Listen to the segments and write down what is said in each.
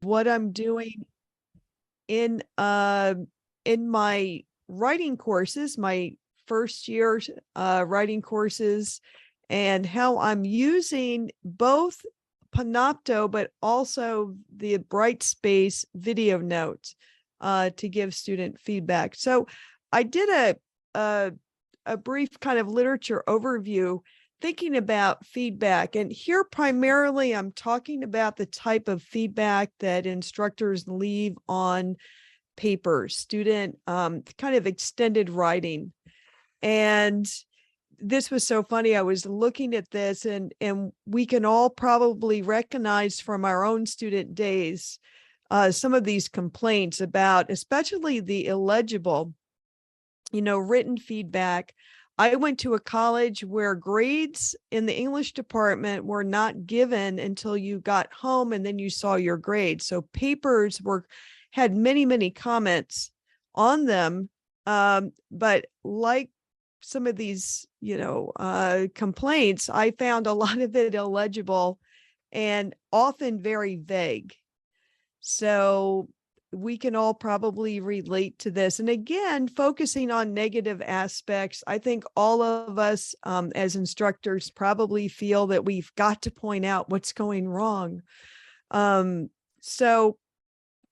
what I'm doing in my writing courses, my first year writing courses, and how I'm using both Panopto, but also the Brightspace video notes to give student feedback. So I did a brief kind of literature overview thinking about feedback. And here primarily I'm talking about the type of feedback that instructors leave on papers, student kind of extended writing. And this was so funny. I was looking at this, and we can all probably recognize from our own student days some of these complaints about, especially the illegible, written feedback. I went to a college where grades in the English department were not given until you got home and then you saw your grades. So papers had many comments on them. But like some of these, complaints, I found a lot of it illegible and often very vague. So we can all probably relate to this. And again, focusing on negative aspects, I think all of us as instructors probably feel that we've got to point out what's going wrong. So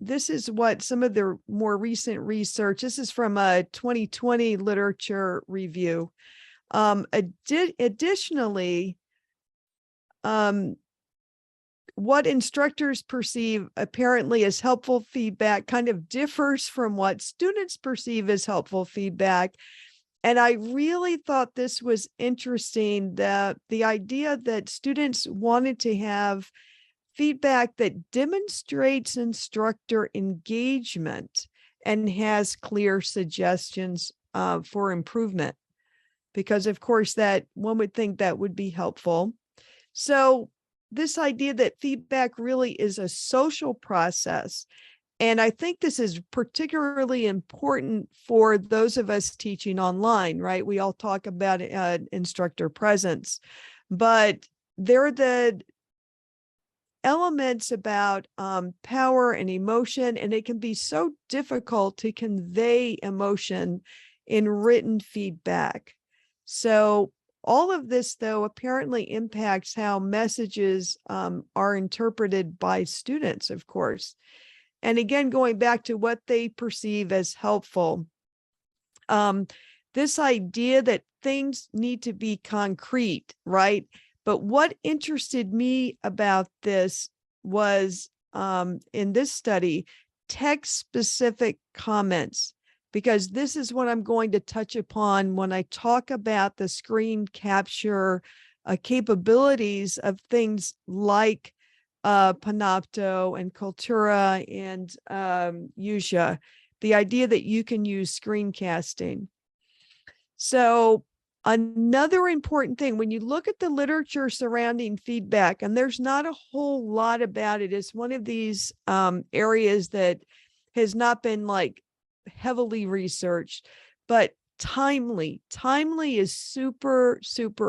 this is what some of the more recent research, this is from a 2020 literature review. Additionally, what instructors perceive apparently as helpful feedback kind of differs from what students perceive as helpful feedback. And I really thought this was interesting, that the idea that students wanted to have feedback that demonstrates instructor engagement and has clear suggestions for improvement, because of course that one would think that would be helpful. So this idea that feedback really is a social process. And I think this is particularly important for those of us teaching online, right? We all talk about instructor presence, but there are the elements about power and emotion, and it can be so difficult to convey emotion in written feedback. So all of this, though, apparently impacts how messages are interpreted by students, of course. And again, going back to what they perceive as helpful, this idea that things need to be concrete, right? But what interested me about this was, in this study, text-specific comments, because this is what I'm going to touch upon when I talk about the screen capture capabilities of things like Panopto and Cultura and Usha, the idea that you can use screencasting. So another important thing, when you look at the literature surrounding feedback, and there's not a whole lot about it, it's one of these areas that has not been like heavily researched, but timely is super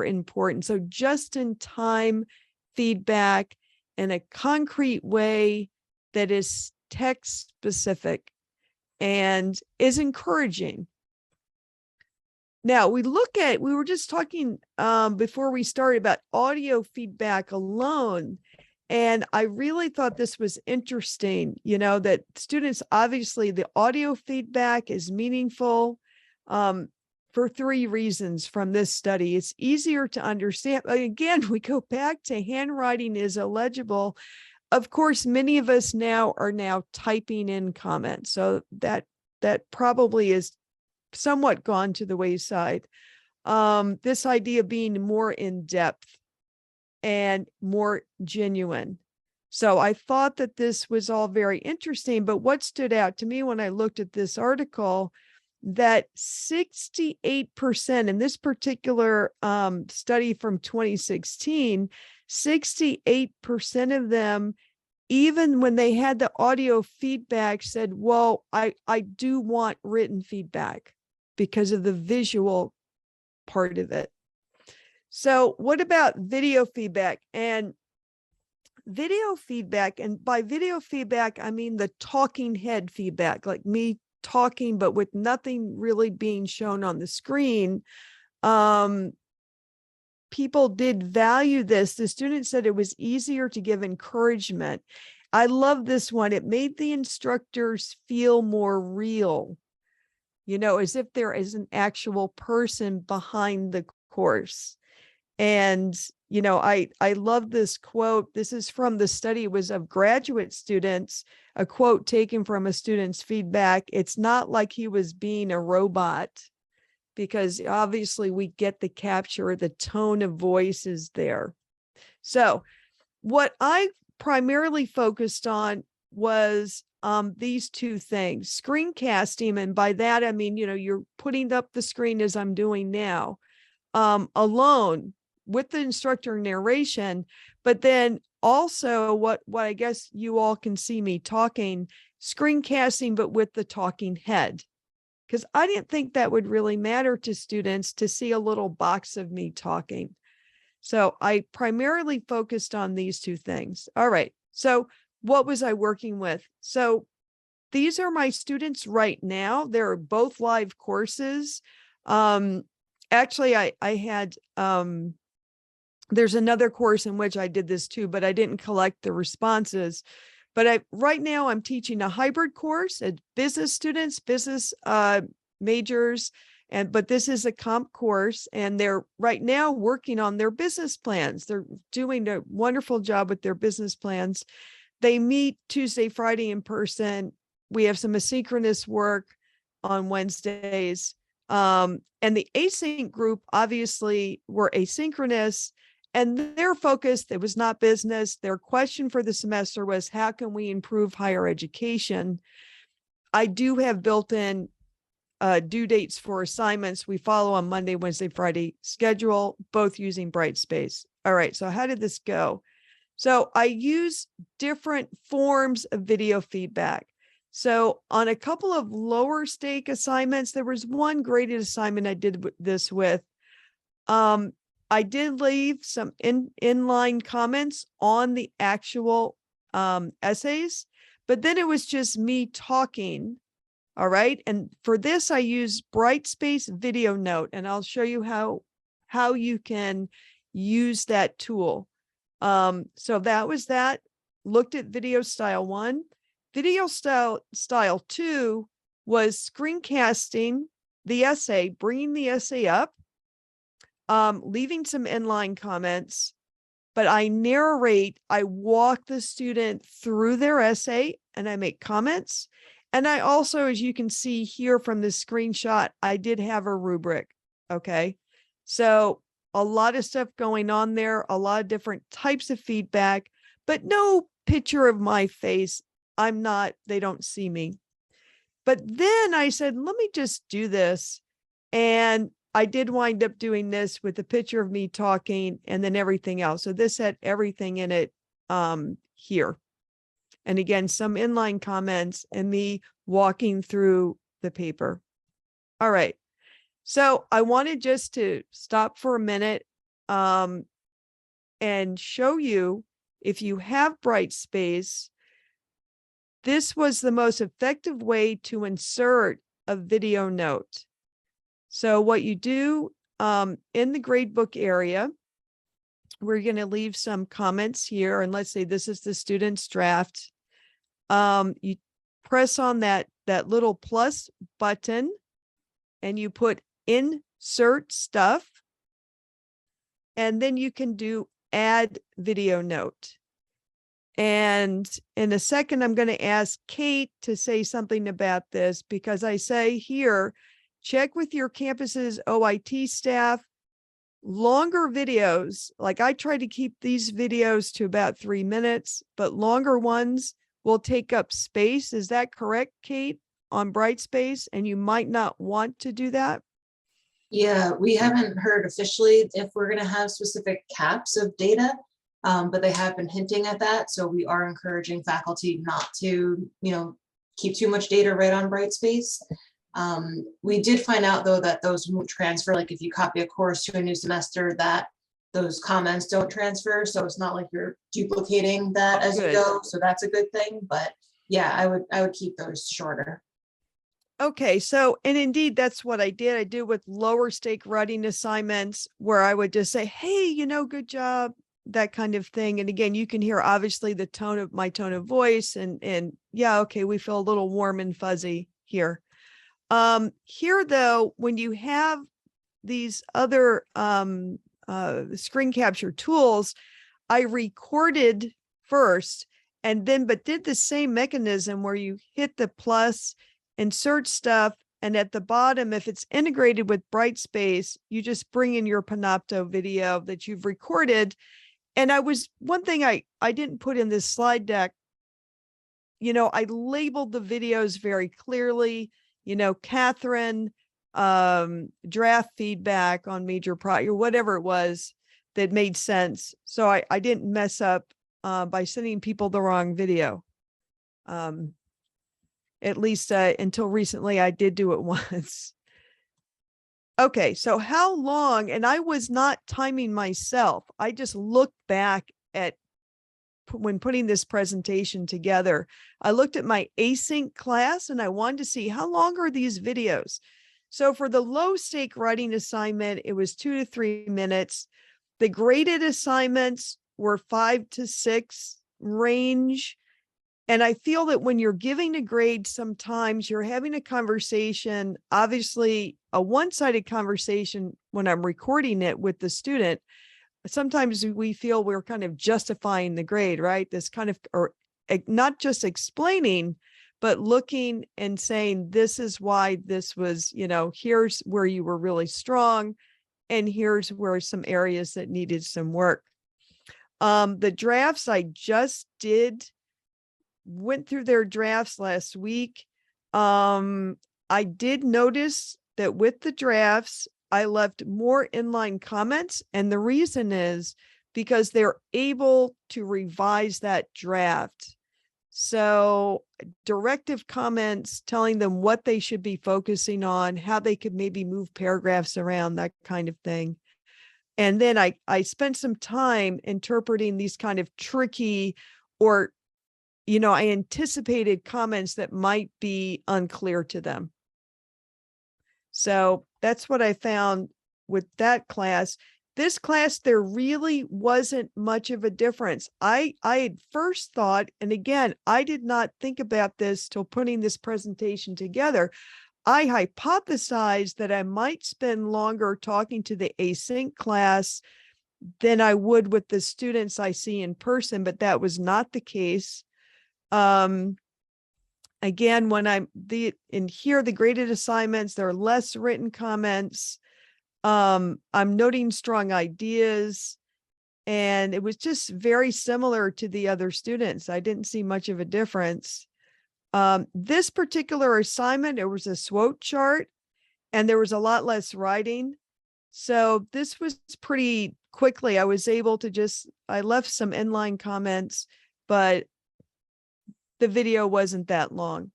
important. So just in time feedback in a concrete way that is text specific and is encouraging. Now we were just talking before we started about audio feedback alone. And I really thought this was interesting, that students, obviously the audio feedback is meaningful for three reasons from this study. It's easier to understand. Again, we go back to handwriting is illegible. Of course, many of us are now typing in comments. So that probably is somewhat gone to the wayside. This idea of being more in depth and more genuine. So I thought that this was all very interesting, but what stood out to me when I looked at this article, that 68% in this particular study from 2016, 68% of them, even when they had the audio feedback, said, well, I do want written feedback because of the visual part of it. So what about video feedback? And video feedback, and by video feedback, I mean the talking head feedback, like me talking, but with nothing really being shown on the screen. People did value this. The student said it was easier to give encouragement. I love this one. It made the instructors feel more real, as if there is an actual person behind the course. And, I love this quote. This is from the study. It was of graduate students, a quote taken from a student's feedback. It's not like he was being a robot, because obviously we get the capture, the tone of voice is there. So what I primarily focused on was these two things, screencasting. And by that, I mean, you're putting up the screen as I'm doing now, alone with the instructor narration, but then also what I guess you all can see me talking, screencasting, but with the talking head. Because I didn't think that would really matter to students to see a little box of me talking. So I primarily focused on these two things. All right. So what was I working with? So these are my students right now. They're both live courses. Actually, I had, there's another course in which I did this too, but I didn't collect the responses. But right now I'm teaching a hybrid course at business students, business majors, but this is a comp course, and they're right now working on their business plans. They're doing a wonderful job with their business plans. They meet Tuesday, Friday in person. We have some asynchronous work on Wednesdays. And the async group, obviously, were asynchronous. And their focus, it was not business. Their question for the semester was, how can we improve higher education? I do have built-in due dates for assignments. We follow on Monday, Wednesday, Friday schedule, both using Brightspace. All right, so how did this go? So I use different forms of video feedback. So on a couple of lower stake assignments, there was one graded assignment I did this with. I did leave some inline comments on the actual essays, but then it was just me talking. All right. And for this, I use Brightspace Video Note, and I'll show you how you can use that tool. So that was that. Looked at video style 1. Video style 2 was screencasting the essay, bringing the essay up, leaving some inline comments, but I narrate, I walk the student through their essay and I make comments. And I also, as you can see here from this screenshot, I did have a rubric. Okay. So a lot of stuff going on there, a lot of different types of feedback, but no picture of my face. They don't see me. But then I said, let me just do this. And I did wind up doing this with a picture of me talking and then everything else. So this had everything in it here. And again, some inline comments and me walking through the paper. All right. So I wanted just to stop for a minute and show you, if you have Brightspace, this was the most effective way to insert a video note. So what you do in the gradebook area, we're going to leave some comments here. And let's say this is the student's draft. You press on that little plus button and you put insert stuff. And then you can do add video note. And in a second, I'm going to ask Kate to say something about this, because I say here, check with your campus's OIT staff. Longer videos, like I try to keep these videos to about 3 minutes, but longer ones will take up space. Is that correct, Kate, on Brightspace? And you might not want to do that? Yeah, we haven't heard officially if we're going to have specific caps of data, but they have been hinting at that. So we are encouraging faculty not to, keep too much data right on Brightspace. We did find out though that those won't transfer. Like if you copy a course to a new semester, that those comments don't transfer. So it's not like you're duplicating that as you Good. go. So that's a good thing. But yeah, I would keep those shorter. Okay, so, and indeed, that's what I did. I did with lower stake writing assignments where I would just say, hey, good job, that kind of thing. And again, you can hear obviously the tone of my tone of voice and yeah, okay, we feel a little warm and fuzzy here. Here though, when you have these other screen capture tools, I recorded first and then, but did the same mechanism where you hit the plus, insert stuff, and at the bottom, if it's integrated with Brightspace, you just bring in your Panopto video that you've recorded. And one thing I didn't put in this slide deck, I labeled the videos very clearly, Catherine, draft feedback on major project, or whatever it was that made sense. So I didn't mess up by sending people the wrong video. At least until recently, I did do it once. Okay, so how long, and I was not timing myself. I just looked back at when putting this presentation together. I looked at my async class and I wanted to see how long are these videos. So for the low stake writing assignment, it was 2 to 3 minutes. The graded assignments were 5 to 6 range. And I feel that when you're giving a grade, sometimes you're having a conversation, obviously a one-sided conversation when I'm recording it with the student. Sometimes we feel we're kind of justifying the grade, right? This kind of, or not just explaining, but looking and saying, this is why this was, here's where you were really strong. And here's where some areas that needed some work. The drafts I just went through their drafts last week. I did notice that with the drafts, I left more inline comments. And the reason is because they're able to revise that draft. So directive comments telling them what they should be focusing on, how they could maybe move paragraphs around, that kind of thing. And then I spent some time interpreting these kind of tricky, or I anticipated comments that might be unclear to them. So that's what I found with that class. This class, there really wasn't much of a difference. I had first thought, and again, I did not think about this till putting this presentation together. I hypothesized that I might spend longer talking to the async class than I would with the students I see in person, but that was not the case. Again, when in here, the graded assignments, there are less written comments. I'm noting strong ideas, and it was just very similar to the other students. I didn't see much of a difference. This particular assignment, it was a SWOT chart, and there was a lot less writing. So this was pretty quickly. I was able to I left some inline comments, but the video wasn't that long.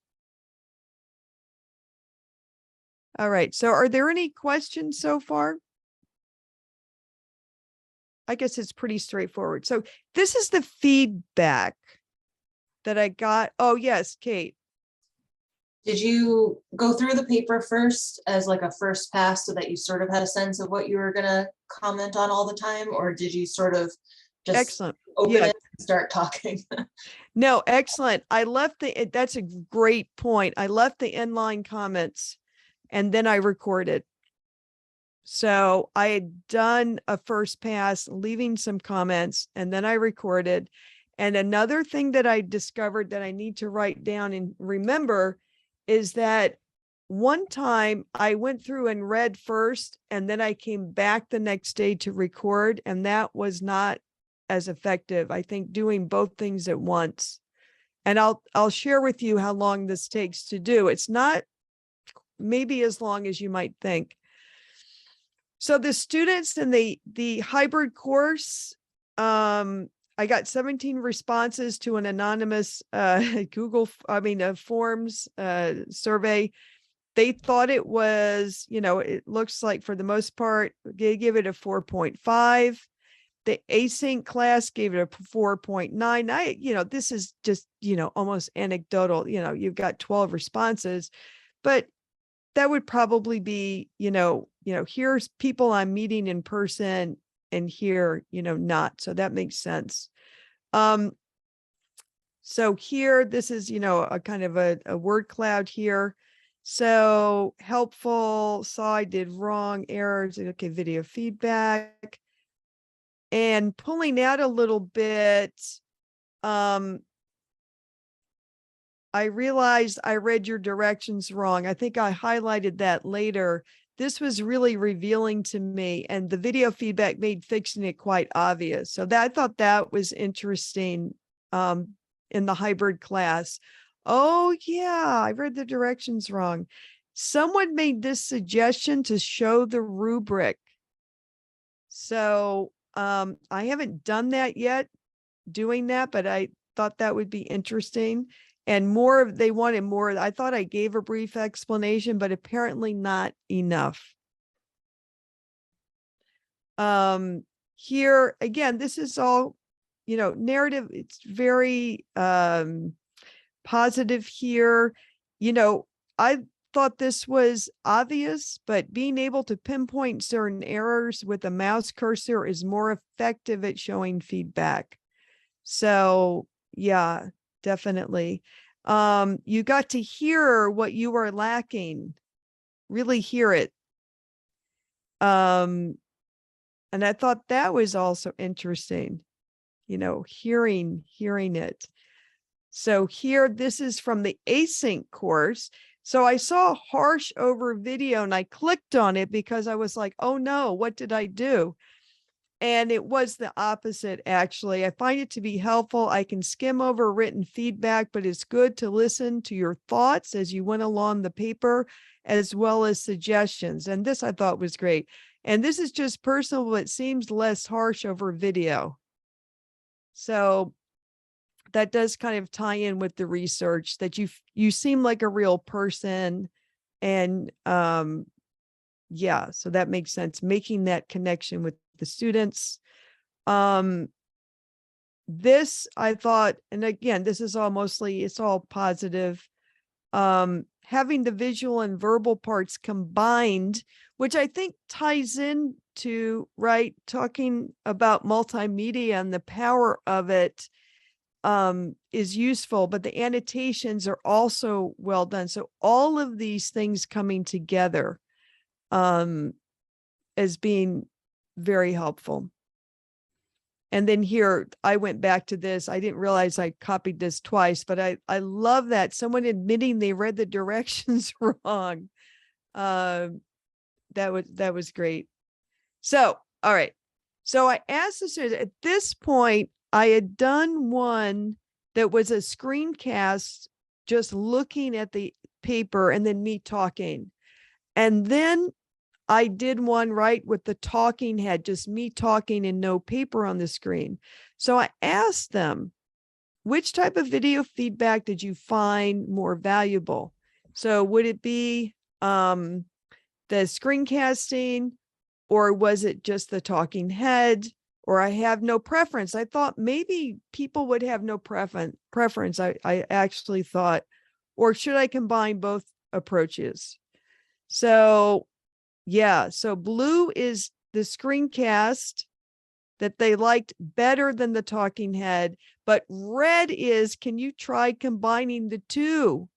All right. So are there any questions so far? I guess it's pretty straightforward. So this is the feedback that I got. Oh, yes, Kate. Did you go through the paper first as like a first pass so that you sort of had a sense of what you were going to comment on all the time? Or did you sort of just Excellent. open Yeah. it and start talking? No, excellent. I left that's a great point. I left the inline comments and then I recorded. So I had done a first pass, leaving some comments, and then I recorded. And another thing that I discovered that I need to write down and remember is that one time I went through and read first, and then I came back the next day to record, and that was not as effective. I think doing both things at once. And I'll share with you how long this takes to do. It's not maybe as long as you might think. So the students in the hybrid course, I got 17 responses to an anonymous Forms survey. They thought it was, it looks like for the most part, they give it a 4.5. the async class gave it a 4.9. This is just, almost anecdotal. You've got 12 responses, but that would probably be, here's people I'm meeting in person and here, not. So that makes sense. So here, this is, a kind of a word cloud here. So helpful, saw I did wrong, errors, okay, video feedback. And pulling out a little bit, I realized I read your directions wrong. I think I highlighted that later. This was really revealing to me, and the video feedback made fixing it quite obvious. So I thought that was interesting in the hybrid class. Oh yeah, I read the directions wrong. Someone made this suggestion to show the rubric. So I haven't done that yet, doing that, but I thought that would be interesting. And they wanted more. I thought I gave a brief explanation, but apparently not enough. Here again, this is all, narrative. It's very positive here. I thought this was obvious, but being able to pinpoint certain errors with a mouse cursor is more effective at showing feedback. So yeah, definitely. You got to hear what you are lacking, really hear it. And I thought that was also interesting, hearing it. So here, this is from the async course. So I saw harsh over video and I clicked on it because I was like, oh no, what did I do? And it was the opposite, actually. I find it to be helpful. I can skim over written feedback, but it's good to listen to your thoughts as you went along the paper, as well as suggestions. And this I thought was great. And this is just personal, but it seems less harsh over video. So that does kind of tie in with the research that you seem like a real person. And yeah, so that makes sense, making that connection with the students. This I thought, and again, this is all it's all positive. Having the visual and verbal parts combined, which I think ties in to, right, talking about multimedia and the power of it, is useful, but the annotations are also well done. So all of these things coming together as being very helpful. And then here, I went back to this. I didn't realize I copied this twice, but I love that. Someone admitting they read the directions wrong. That was great. So, all right. So I asked the students, at this point, I had done one that was a screencast, just looking at the paper and then me talking. And then I did one right with the talking head, just me talking and no paper on the screen. So I asked them, which type of video feedback did you find more valuable? So would it be the screencasting, or was it just the talking head? Or I have no preference. I thought maybe people would have no preference. I actually thought, or should I combine both approaches? So yeah, so blue is the screencast that they liked better than the talking head, but red is, can you try combining the two?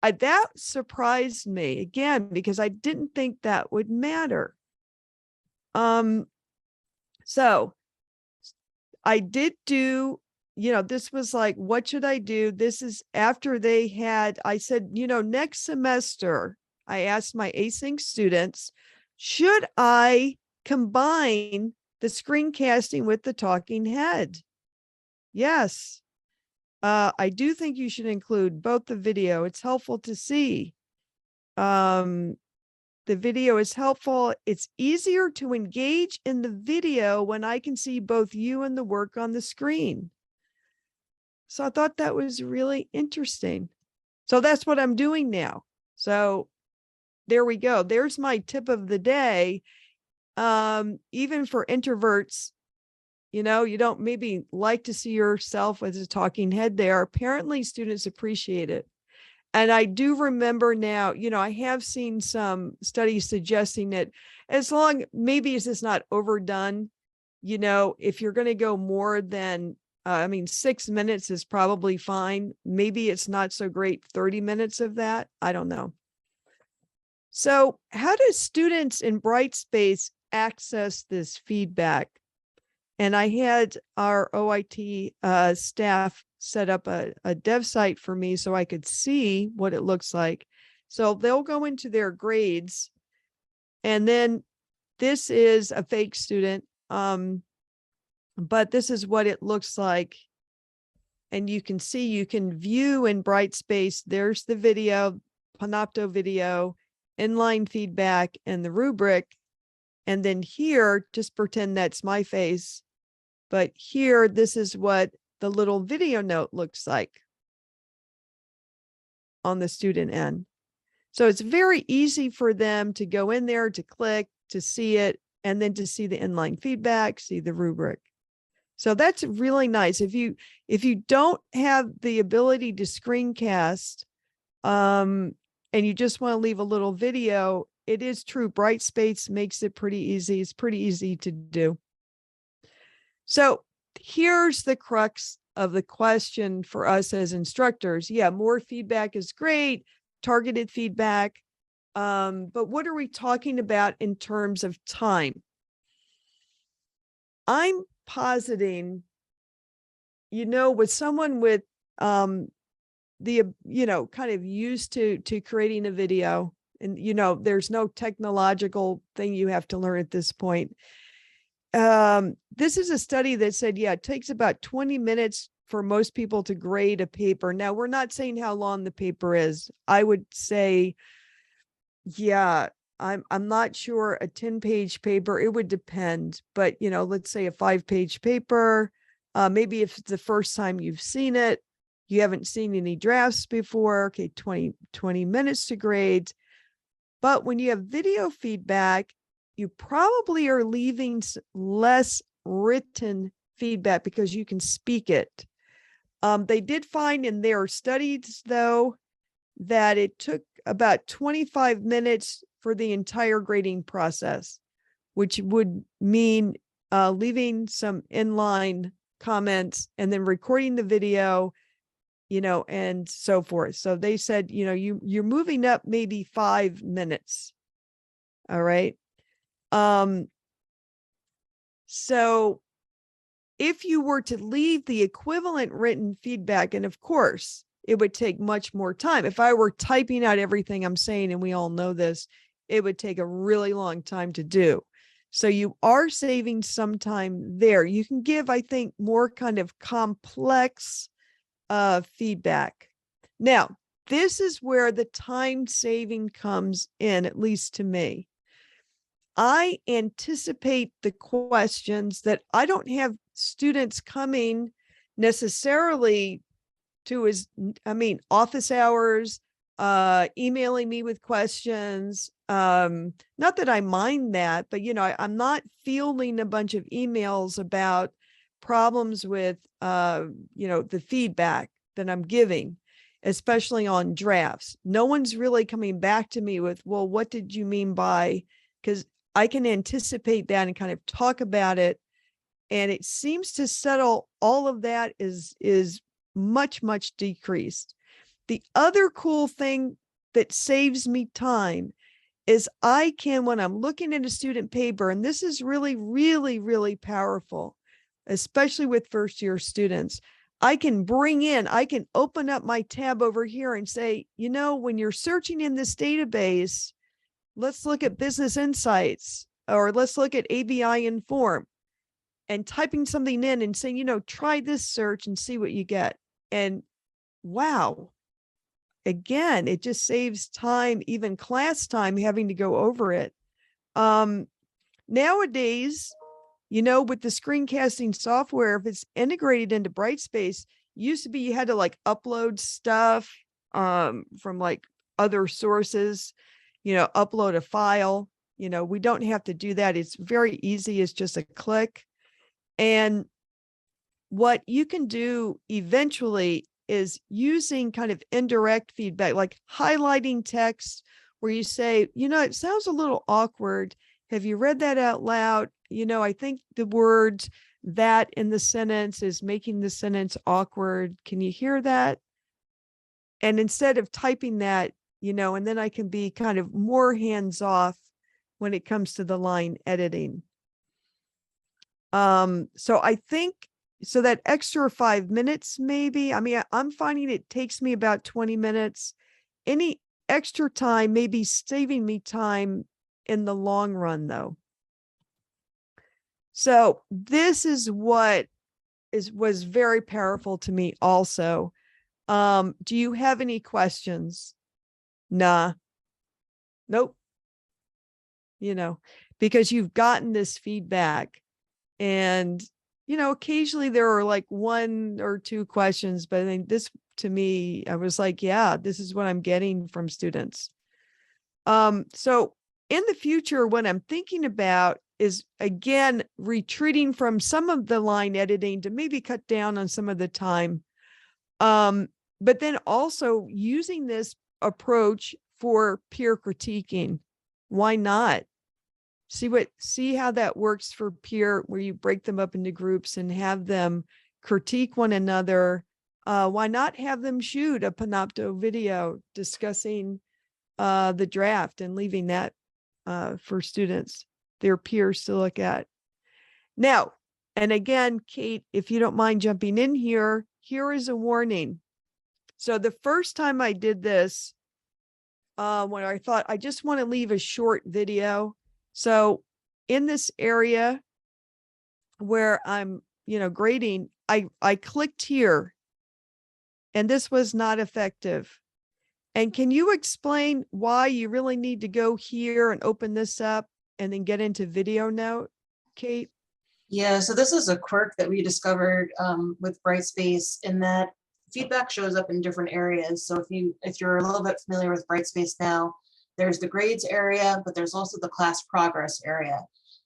That surprised me again, because I didn't think that would matter. So I did do, this was like, what should I do? This is after I said, next semester, I asked my async students, should I combine the screencasting with the talking head? Yes. I do think you should include both the video. It's helpful to see. The video is helpful. It's easier to engage in the video when I can see both you and the work on the screen. So I thought that was really interesting. So that's what I'm doing now. So there we go. There's my tip of the day. Even for introverts, You know, you don't maybe like to see yourself as a talking head there. Apparently students appreciate it. And I do remember now, you know, I have seen some studies suggesting that as long, maybe it's just not overdone, you know, if you're going to go more than, 6 minutes is probably fine. Maybe it's not so great, 30 minutes of that. I don't know. So how do students in Brightspace access this feedback? And I had our OIT staff set up a dev site for me so I could see what it looks like. So they'll go into their grades, and then this is a fake student, but this is what it looks like. And you can see, you can view in Brightspace, there's the video, Panopto video, inline feedback, and the rubric. And then here, just pretend that's my face. But here, this is what the little video note looks like on the student end. So it's very easy for them to go in there, to click, to see it, and then to see the inline feedback, see the rubric. So that's really nice. If you don't have the ability to screencast, and you just want to leave a little video, it is true. Brightspace makes it pretty easy. It's pretty easy to do. So here's the crux of the question for us as instructors. Yeah, more feedback is great, targeted feedback. But what are we talking about in terms of time? I'm positing, you know, with someone with kind of used to creating a video, and, you know, there's no technological thing you have to learn at this point. This is a study that said, yeah, it takes about 20 minutes for most people to grade a paper. Now, we're not saying how long the paper is. I would say, yeah, I'm not sure a 10-page paper, it would depend, but, you know, let's say a 5-page paper, maybe if it's the first time you've seen it, you haven't seen any drafts before, okay, 20 minutes to grade. But when you have video feedback, you probably are leaving less written feedback because you can speak it. They did find in their studies, though, that it took about 25 minutes for the entire grading process, which would mean leaving some inline comments and then recording the video, you know, and so forth. So they said, you know, you're moving up maybe 5 minutes. All right. So if you were to leave the equivalent written feedback, and of course, it would take much more time. If I were typing out everything I'm saying, and we all know this, it would take a really long time to do. So you are saving some time there. You can give, I think, more kind of complex feedback. Now, this is where the time saving comes in, at least to me. I anticipate the questions that I don't have students coming necessarily to office hours, emailing me with questions. Not that I mind that, but, you know, I'm not fielding a bunch of emails about problems with, the feedback that I'm giving, especially on drafts. No one's really coming back to me with, well, what did you mean by, because I can anticipate that and kind of talk about it. And it seems to settle, all of that is much, much decreased. The other cool thing that saves me time is I can, when I'm looking at a student paper, and this is really, really, really powerful, especially with first-year students, I can open up my tab over here and say, you know, when you're searching in this database, let's look at Business Insights, or let's look at ABI Inform, and typing something in and saying, you know, try this search and see what you get. And wow, again, it just saves time, even class time, having to go over it. Nowadays, you know, with the screencasting software, if it's integrated into Brightspace, used to be you had to like upload stuff from like other sources, you know, upload a file. You know, we don't have to do that. It's very easy. It's just a click. And what you can do eventually is using kind of indirect feedback, like highlighting text where you say, it sounds a little awkward. Have you read that out loud? I think the words that in the sentence is making the sentence awkward. Can you hear that? And instead of typing that, and then I can be kind of more hands off when it comes to the line editing. So I think, so that extra 5 minutes, maybe, I'm finding it takes me about 20 minutes. Any extra time may be saving me time in the long run though. So this is what was very powerful to me also. Do you have any questions? Nah. Nope. Because you've gotten this feedback and, occasionally there are like 1 or 2 questions, but I think this to me, I was like, yeah, this is what I'm getting from students. So in the future, what I'm thinking about is, again, retreating from some of the line editing to maybe cut down on some of the time. But then also using this approach for peer critiquing. Why not? See how that works for peer, where you break them up into groups and have them critique one another. Why not have them shoot a Panopto video discussing the draft and leaving that for students, their peers to look at. Now, and again, Kate, if you don't mind jumping in here, here is a warning. So the first time I did this, when I thought I just want to leave a short video. So in this area where I'm, grading, I clicked here and this was not effective. And can you explain why you really need to go here and open this up and then get into video note, Kate? Yeah, so this is a quirk that we discovered with Brightspace, in that feedback shows up in different areas. So if you're a little bit familiar with Brightspace now, there's the grades area, but there's also the class progress area.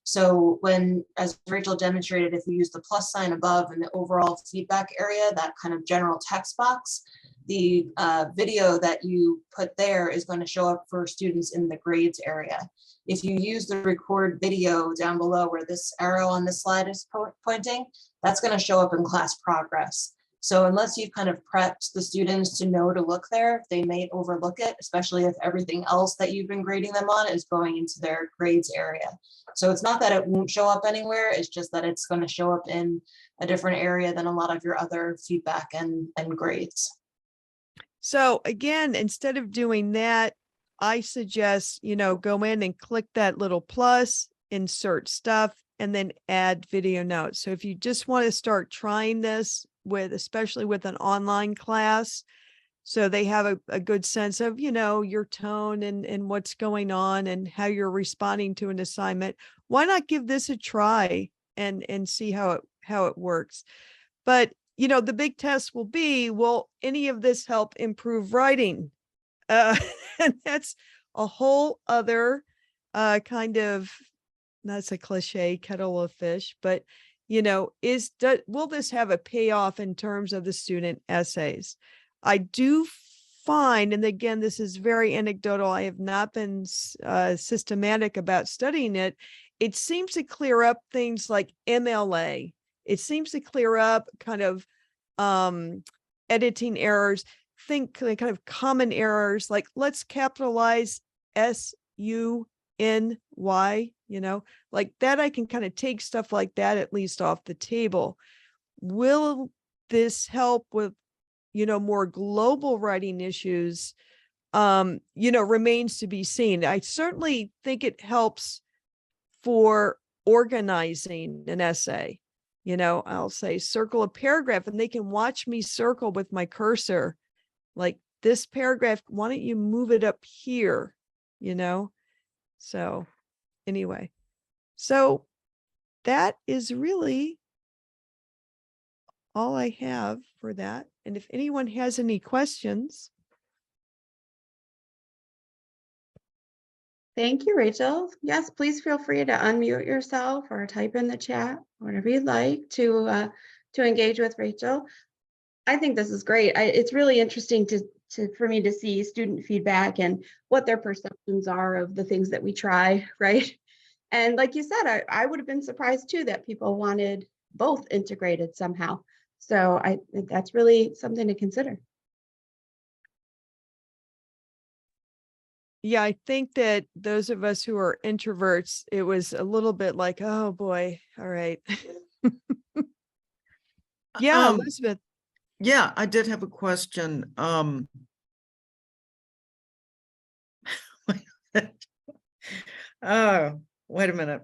So when, as Rachel demonstrated, if you use the plus sign above in the overall feedback area, that kind of general text box, the video that you put there is going to show up for students in the grades area. If you use the record video down below where this arrow on this slide is pointing, that's going to show up in class progress. So unless you've kind of prepped the students to know to look there, they may overlook it, especially if everything else that you've been grading them on is going into their grades area. So it's not that it won't show up anywhere, it's just that it's going to show up in a different area than a lot of your other feedback and grades. So again, instead of doing that, I suggest, go in and click that little plus, insert stuff, and then add video notes. So if you just want to start trying this especially with an online class, so they have a good sense of, your tone and what's going on and how you're responding to an assignment, why not give this a try and see how it works? But the big test will be, will any of this help improve writing? And that's a whole other kind of, that's a cliche, kettle of fish, but will this have a payoff in terms of the student essays? I do find, and again, this is very anecdotal, I have not been systematic about studying it. It seems to clear up things like MLA. It seems to clear up kind of editing errors, kind of common errors, like let's capitalize SUNY, like that. I can kind of take stuff like that at least off the table. Will this help with, more global writing issues? Remains to be seen. I certainly think it helps for organizing an essay. I'll say circle a paragraph and they can watch me circle with my cursor, like this paragraph, why don't you move it up here? So anyway, so that is really all I have for that. And if anyone has any questions. Thank you, Rachel. Yes, please feel free to unmute yourself or type in the chat, whatever you'd like to engage with Rachel. I think this is great. It's really interesting for me to see student feedback and what their perceptions are of the things that we try, right? And like you said, I would have been surprised too that people wanted both integrated somehow. So that's really something to consider. Yeah, I think that those of us who are introverts, it was a little bit like, oh boy, all right. Yeah, Elizabeth. Yeah, I did have a question. Oh, wait a minute.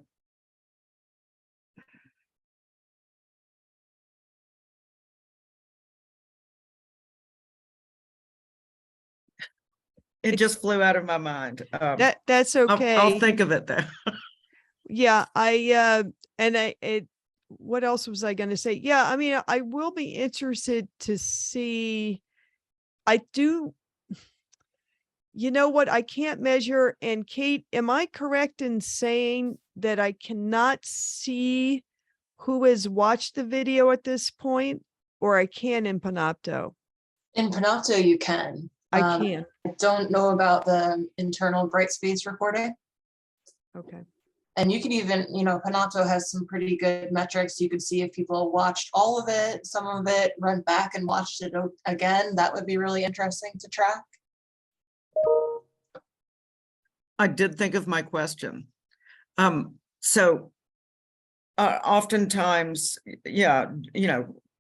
It just flew out of my mind. That's okay. I'll think of it though. Yeah, what else was I going to say? Yeah, I mean, I will be interested to see. I do. You know what? I can't measure. And Kate, am I correct in saying that I cannot see who has watched the video at this point, or I can in Panopto? In Panopto, you can. I can. I don't know about the internal Brightspace recording. Okay. And you can even, Panopto has some pretty good metrics. You could see if people watched all of it, some of it, went back and watched it again. That would be really interesting to track. I did think of my question. So oftentimes, yeah,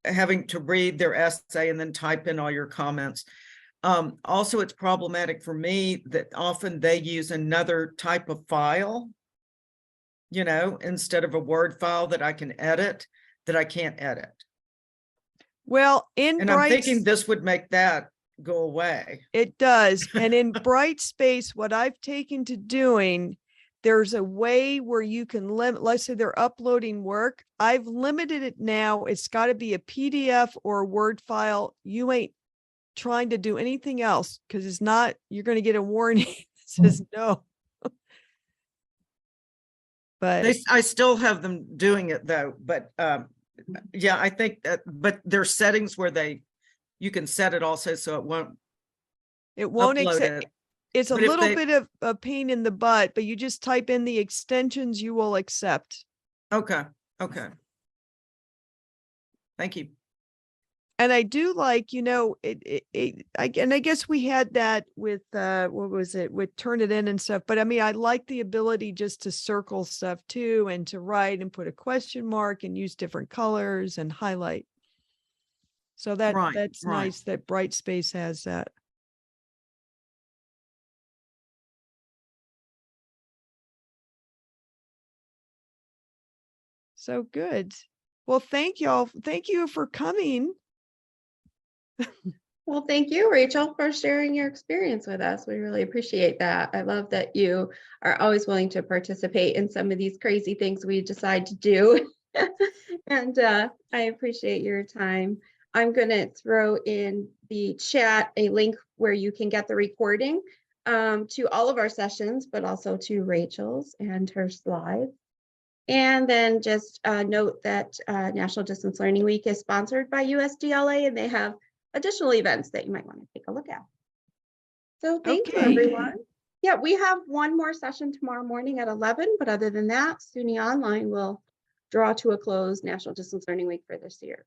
having to read their essay and then type in all your comments. Also, it's problematic for me that often they use another type of file, instead of a Word file that I can edit, that I can't edit. Well, and I'm thinking this would make that go away. It does. And in Brightspace, what I've taken to doing, there's a way where you can limit, let's say they're uploading work. I've limited it now. It's got to be a PDF or a Word file. You ain't trying to do anything else, because it's not, you're going to get a warning that says no. But I still have them doing it though. But yeah, I think that, but there's settings where you can set it also so it won't accept it. It's but a little bit of a pain in the butt, but you just type in the extensions you will accept. Okay. Thank you. And I do like, I guess we had that with, what was it, with Turnitin and stuff. But I mean, I like the ability just to circle stuff too, and to write and put a question mark and use different colors and highlight. So that's nice that Brightspace has that. So good. Well, thank y'all. Thank you for coming. Well, thank you, Rachel, for sharing your experience with us. We really appreciate that. I love that you are always willing to participate in some of these crazy things we decide to do. And I appreciate your time. I'm going to throw in the chat a link where you can get the recording to all of our sessions, but also to Rachel's and her slides. And then just note that National Distance Learning Week is sponsored by USDLA, and they have additional events that you might want to take a look at. So thank you, everyone. Yeah, we have one more session tomorrow morning at 11, but other than that, SUNY Online will draw to a close National Distance Learning Week for this year.